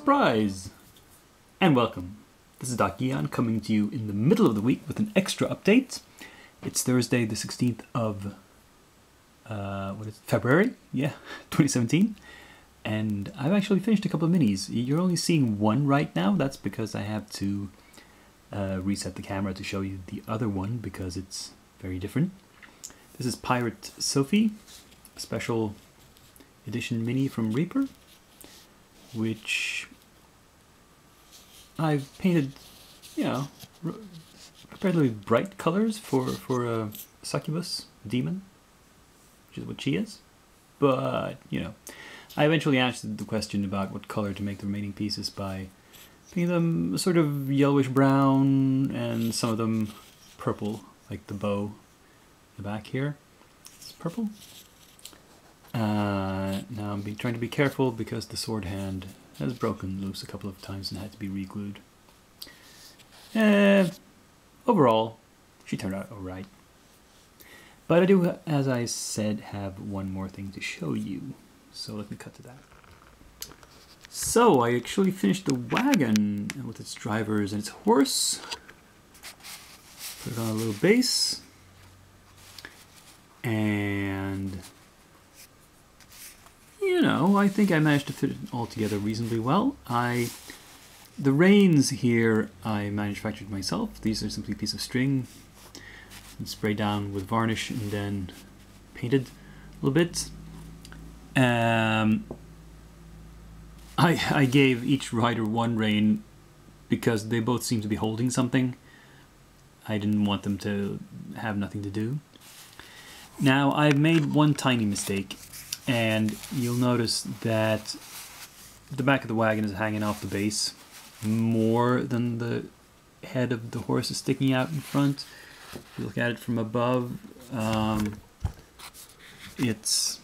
Surprise! And welcome. This is Doc Gion coming to you in the middle of the week with an extra update. It's Thursday the 16th of February? Yeah, 2017. And I've actually finished a couple of minis. You're only seeing one right now. That's because I have to reset the camera to show you the other one because it's very different. This is Pirate Sophie, a special edition mini from Reaper, which I've painted, you know, comparatively bright colors for a succubus demon, which is what she is. But, you know, I eventually answered the question about what color to make the remaining pieces by painting them sort of yellowish brown and some of them purple, like the bow in the back here. It's purple. Now I'm trying to be careful because the sword hand has broken loose a couple of times and had to be re-glued. Overall, she turned out alright. But I do, as I said, have one more thing to show you. So let me cut to that. So I actually finished the wagon with its drivers and its horse. Put it on a little base. And you know, I think I managed to fit it all together reasonably well. The reins here I manufactured myself. These are simply a piece of string and sprayed down with varnish and then painted a little bit. I gave each rider one rein because they both seem to be holding something. I didn't want them to have nothing to do. Now I've made one tiny mistake. And you'll notice that the back of the wagon is hanging off the base more than the head of the horse is sticking out in front. If you look at it from above, it's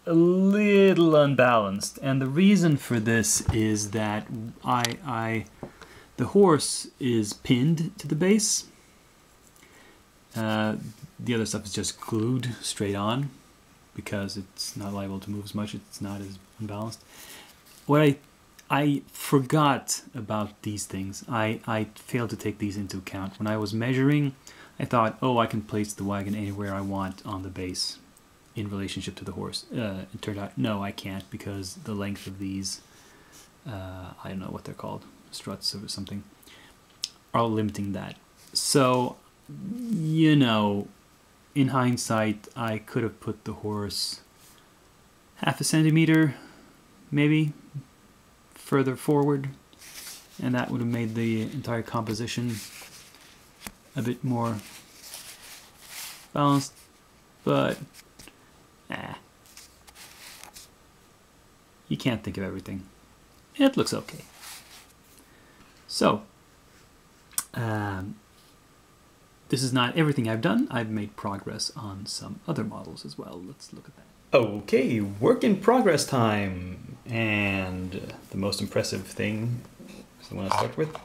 a little unbalanced. And the reason for this is that the horse is pinned to the base. The other stuff is just glued straight on because it's not liable to move as much. It's not as unbalanced. What I forgot about these things. I failed to take these into account. When I was measuring, I thought, oh, I can place the wagon anywhere I want on the base in relationship to the horse. It turned out, no, I can't because the length of these, I don't know what they're called, struts or something, are limiting that. So, you know, in hindsight, I could have put the horse half a centimeter, maybe, further forward, and that would have made the entire composition a bit more balanced, but, you can't think of everything. It looks okay. So, this is not everything I've done. I've made progress on some other models as well. Let's look at that. Okay, work in progress time. And the most impressive thing is the one I start with,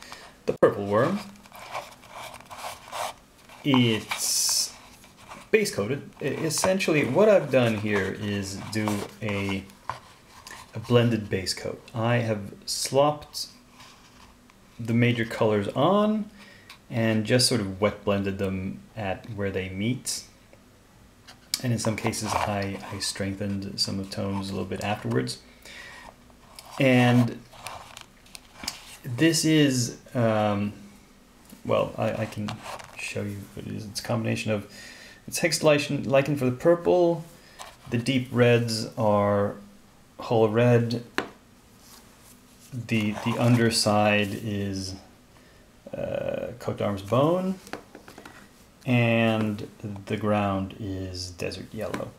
the purple worm. It's base coated. Essentially, what I've done here is do a blended base coat. I have slopped the major colors on and just sort of wet blended them at where they meet. And in some cases I strengthened some of the tones a little bit afterwards. And this is, well, I can show you what it is. It's a combination of, it's hex lichen for the purple, the deep reds are whole red, the underside is coat d'arms bone, and the ground is desert yellow.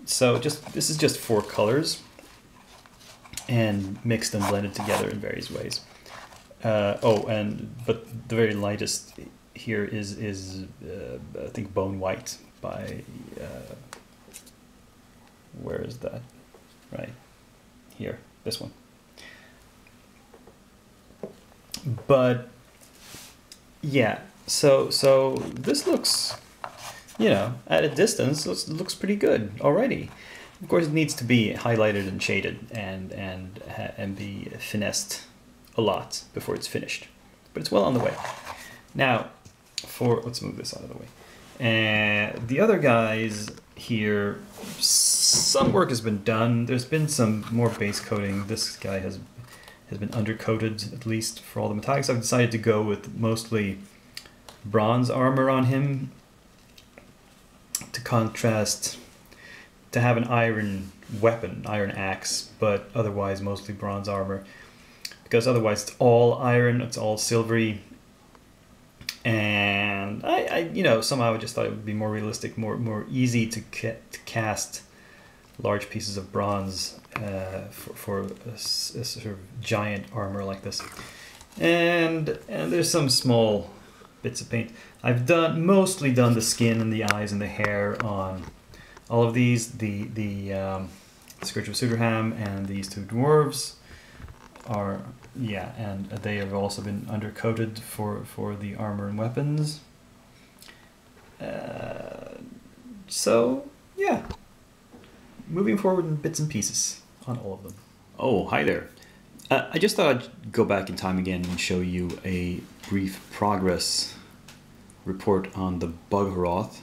So this is just 4 colors and mixed and blended together in various ways. But the very lightest here is I think bone white by where is that? Right here, this one. But yeah, so this looks, you know, at a distance, looks pretty good already. Of course, it needs to be highlighted and shaded and be finessed a lot before it's finished. But it's well on the way. Now, let's move this out of the way. The other guys here, some work has been done. There's been some more base coating. This guy has been undercoated, at least for all the metallics. I've decided to go with mostly bronze armor on him to contrast, to have an iron weapon, iron axe, but otherwise mostly bronze armor, because otherwise it's all iron, it's all silvery, and I you know, somehow I just thought it would be more realistic, more easy to cast large pieces of bronze for a sort of giant armor like this. And there's some small bits of paint. I've mostly done the skin and the eyes and the hair on all of these. The Scourge of Sudurham and these two dwarves are, yeah, and they have also been undercoated for the armor and weapons. So yeah, moving forward in bits and pieces on all of them. Oh, hi there. I just thought I'd go back in time again and show you a brief progress report on the Bugharoth.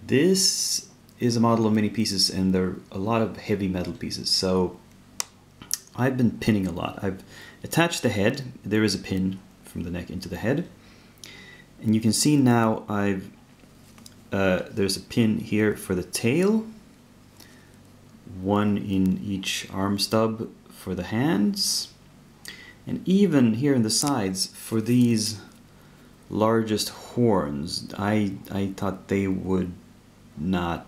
This is a model of many pieces, and there are a lot of heavy metal pieces, so I've been pinning a lot. I've attached the head. There is a pin from the neck into the head, and you can see now there's a pin here for the tail, one in each arm stub for the hands, and even here in the sides for these largest horns. I thought they would not,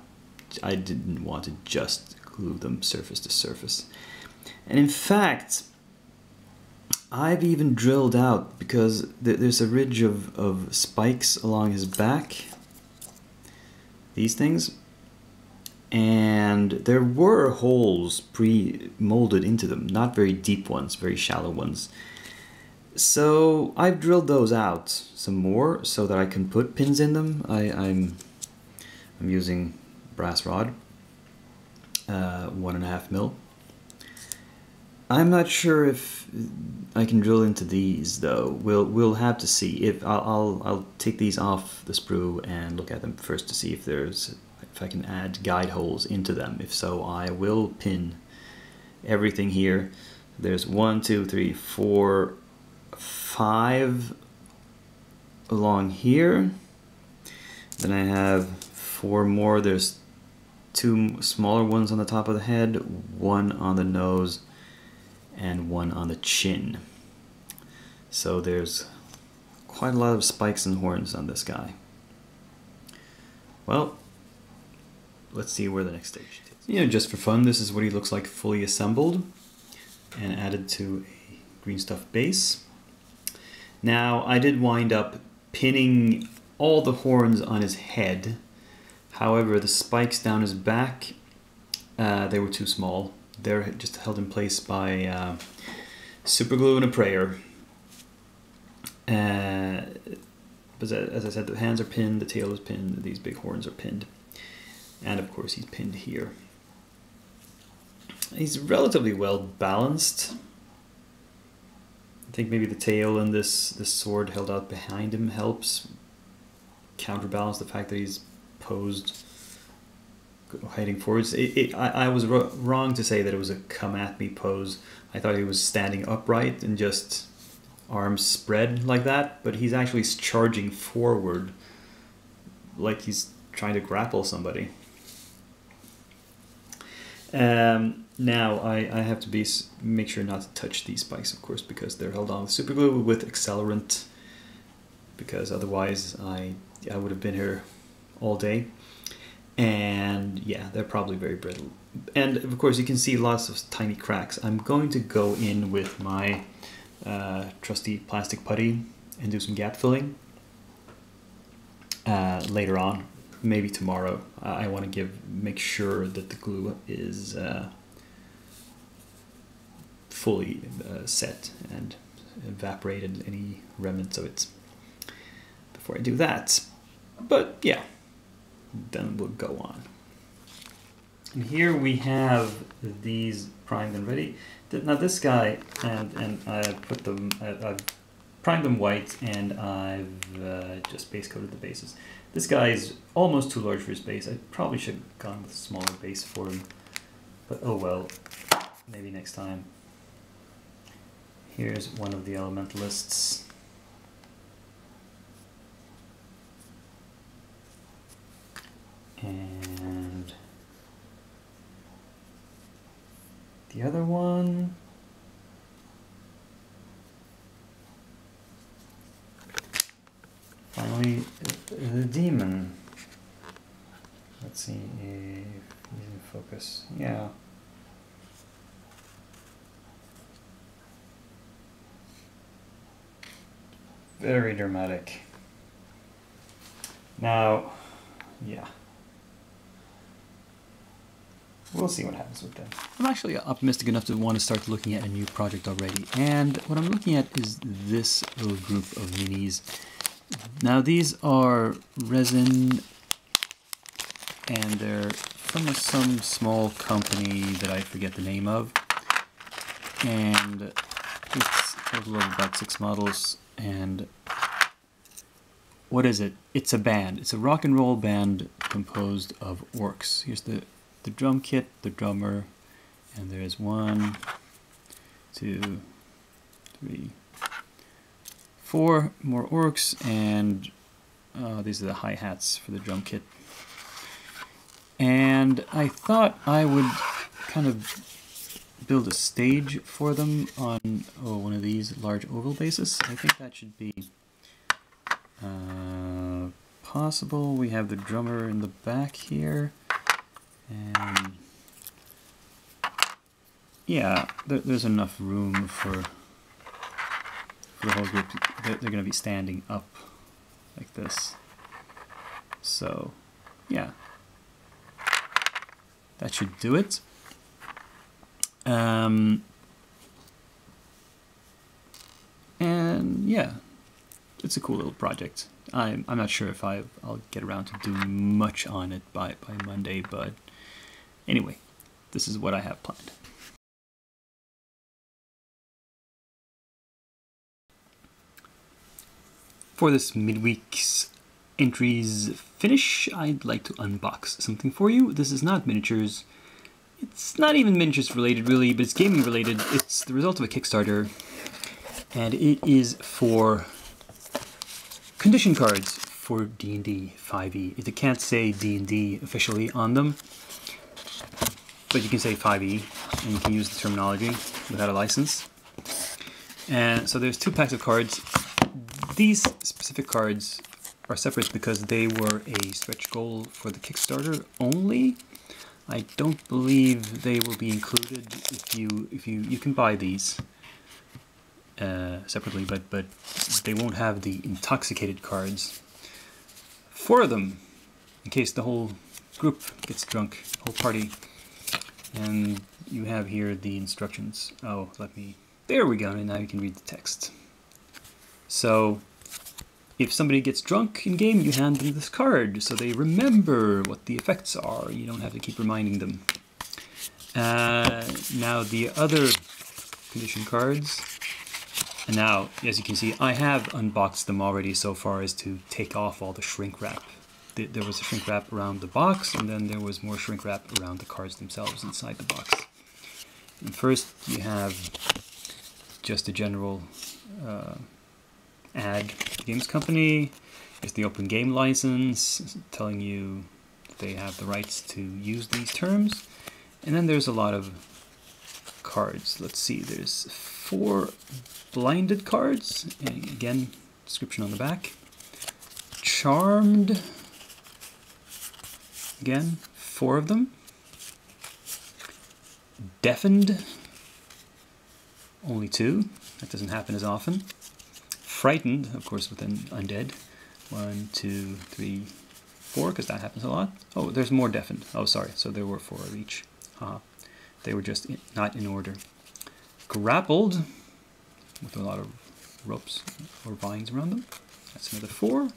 I didn't want to just glue them surface to surface. And in fact, I've even drilled out, because there's a ridge of spikes along his back, these things, and there were holes pre-molded into them, not very deep ones, very shallow ones. So I've drilled those out some more so that I can put pins in them. I'm using brass rod, 1.5 mil. I'm not sure if I can drill into these though. We'll have to see. If I'll take these off the sprue and look at them first to see if I can add guide holes into them. If so, I will pin everything here. There's 1, 2, 3, 4, 5 along here. Then I have 4 more. There's 2 smaller ones on the top of the head, 1 on the nose, and 1 on the chin. So there's quite a lot of spikes and horns on this guy. Well, let's see where the next stage is. You know, just for fun, this is what he looks like fully assembled and added to a green stuff base. Now, I did wind up pinning all the horns on his head. However, the spikes down his back, they were too small. They're just held in place by super glue and a prayer. But as I said, the hands are pinned, the tail is pinned, these big horns are pinned. And of course he's pinned here. He's relatively well balanced. I think maybe the tail and this sword held out behind him helps counterbalance the fact that he's posed heading forwards. I was wrong to say that it was a come at me pose. I thought he was standing upright and just arms spread like that, but he's actually charging forward like he's trying to grapple somebody. Now I have to make sure not to touch these spikes, of course, because they're held on with super glue with accelerant, because otherwise I would have been here all day. And yeah, they're probably very brittle. And of course you can see lots of tiny cracks. I'm going to go in with my trusty plastic putty and do some gap filling later on, maybe tomorrow. I want to make sure that the glue is fully set and evaporated any remnants of it before I do that. But yeah, then we'll go on. And here we have these primed and ready. Now this guy, and I put them, I've primed them white, and I've just base coated the bases. This guy is almost too large for his base. I probably should have gone with a smaller base for him, but oh well, maybe next time. Here's one of the elementalists. And the other one, finally, the demon. Let's see if he's in focus. Yeah. Very dramatic. Now, yeah. We'll see what happens with them. I'm actually optimistic enough to want to start looking at a new project already. And what I'm looking at is this little group of minis. Now these are resin, and they're from some small company that I forget the name of. And it's a total of about 6 models. And what is it? It's a band. It's a rock and roll band composed of orcs. Here's the drum kit, the drummer, and there's 1, 2, 3, 4 more orcs, and these are the hi-hats for the drum kit. And I thought I would kind of build a stage for them on one of these large oval bases. I think that should be possible. We have the drummer in the back here. And yeah, there's enough room for the whole group. They're going to be standing up like this. So, yeah. That should do it. And yeah, it's a cool little project. I'm not sure if I'll get around to doing much on it by Monday, but anyway, this is what I have planned. For this midweek's entries finish, I'd like to unbox something for you. This is not miniatures. It's not even miniatures related really, but it's gaming related. It's the result of a Kickstarter, and it is for condition cards for D&D 5e. It can't say D&D officially on them, but you can say 5e, and you can use the terminology without a license. And so there's 2 packs of cards. These specific cards are separate because they were a stretch goal for the Kickstarter only. I don't believe they will be included if you can buy these separately, but they won't have the intoxicated cards. 4 of them, in case the whole group gets drunk, whole party. And you have here the instructions. Oh, there we go, and now you can read the text. So, if somebody gets drunk in game, you hand them this card, so they remember what the effects are. You don't have to keep reminding them. Now the other condition cards. And now, as you can see, I have unboxed them already so far as to take off all the shrink wrap. There was a shrink wrap around the box, and then there was more shrink wrap around the cards themselves inside the box. And first you have just a general ad to the games company. There's the open game license telling you they have the rights to use these terms. And then there's a lot of cards. Let's see, there's 4 blinded cards, and again, description on the back. Charmed, again, 4 of them. Deafened, only 2. That doesn't happen as often. Frightened, of course, with an undead. 1, 2, 3, 4, because that happens a lot. Oh, there's more deafened. Oh, sorry. So there were 4 of each. They were just not in order. Grappled, with a lot of ropes or vines around them. That's another 4.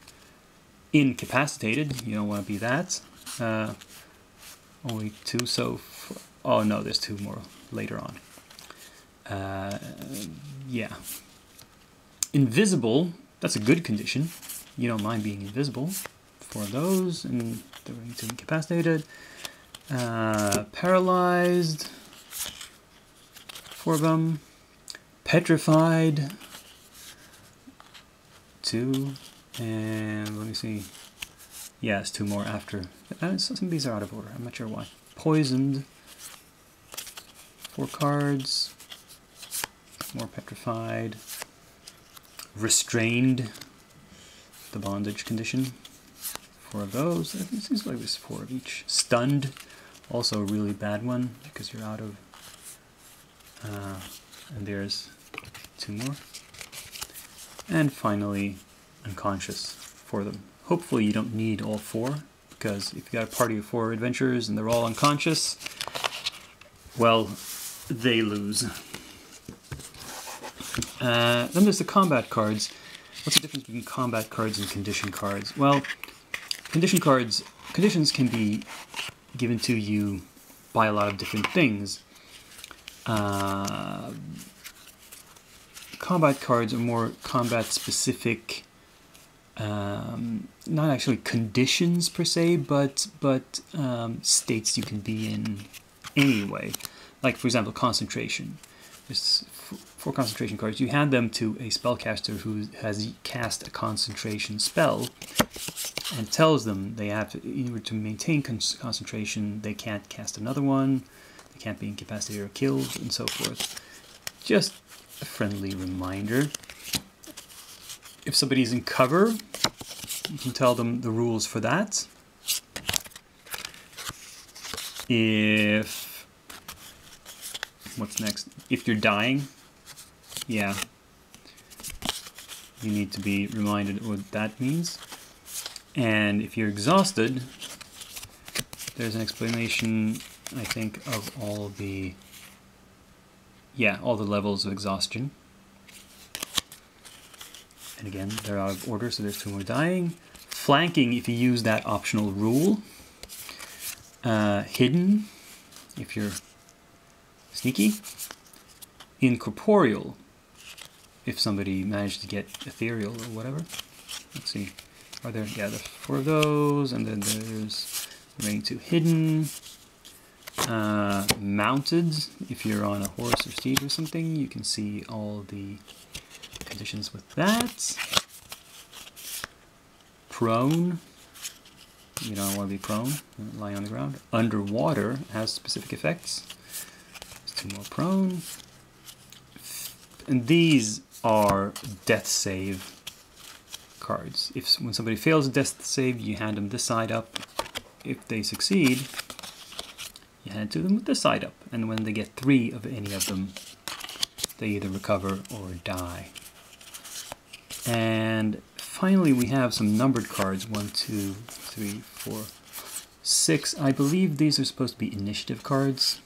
Incapacitated. You don't want to be that. Only 2 so far. Oh no, there's 2 more later on. Yeah. Invisible, that's a good condition. You don't mind being invisible. 4 of those, and they're going to incapacitated. Paralyzed, 4 of them. Petrified, 2, and let me see. Yeah, it's 2 more after. Some of these are out of order. I'm not sure why. Poisoned, 4 cards. More petrified. Restrained, the bondage condition. 4 of those. It seems like there's 4 of each. Stunned, also a really bad one because you're out of. And there's 2 more. And finally, unconscious for them. Hopefully you don't need all 4, because if you got a party of 4 adventurers and they're all unconscious, well, they lose. Then there's the combat cards. What's the difference between combat cards and condition cards? Well, conditions can be given to you by a lot of different things. Combat cards are more combat specific, not actually conditions per se, but states you can be in anyway. Like, for example, concentration. There's 4 concentration cards. You hand them to a spellcaster who has cast a concentration spell and tells them they have to, in order to maintain concentration, they can't cast another one, they can't be incapacitated or killed, and so forth. Just a friendly reminder. If somebody's in cover, you can tell them the rules for that. What's next? If you're dying, yeah, you need to be reminded what that means. And if you're exhausted, there's an explanation, I think, of all the levels of exhaustion. And again, they're out of order, so there's 2 more dying. Flanking, if you use that optional rule. Hidden, if you're sneaky. Incorporeal, if somebody managed to get ethereal or whatever. Let's see. Are there? Yeah, there's 4 of those, and then there's remaining 2 hidden. Mounted, if you're on a horse or steed or something, you can see all the conditions with that. Prone, you don't want to be prone, lying on the ground. Underwater has specific effects. There's 2 more prone. And these are death save cards. When somebody fails a death save, you hand them this side up. If they succeed, you hand it to them with this side up. And when they get 3 of any of them, they either recover or die. And finally, we have some numbered cards. 1, 2, 3, 4, 6. I believe these are supposed to be initiative cards.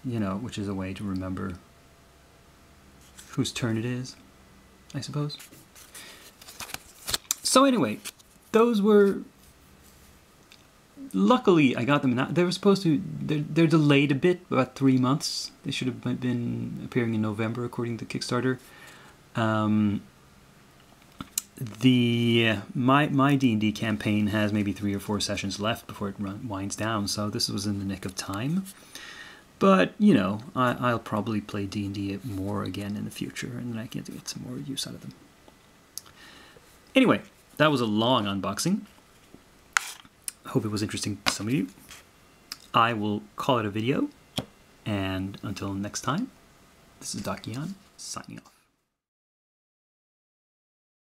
You know, which is a way to remember whose turn it is, I suppose. So anyway, those were... Luckily, I got them now. They were supposed to... They're delayed a bit, about 3 months. They should have been appearing in November, according to Kickstarter. My D&D campaign has maybe 3 or 4 sessions left before it winds down, so this was in the nick of time. But, you know, I'll probably play D&D more again in the future, and then I can get some more use out of them. Anyway, that was a long unboxing. I hope it was interesting to some of you. I will call it a video, and until next time, this is Dakian, signing off.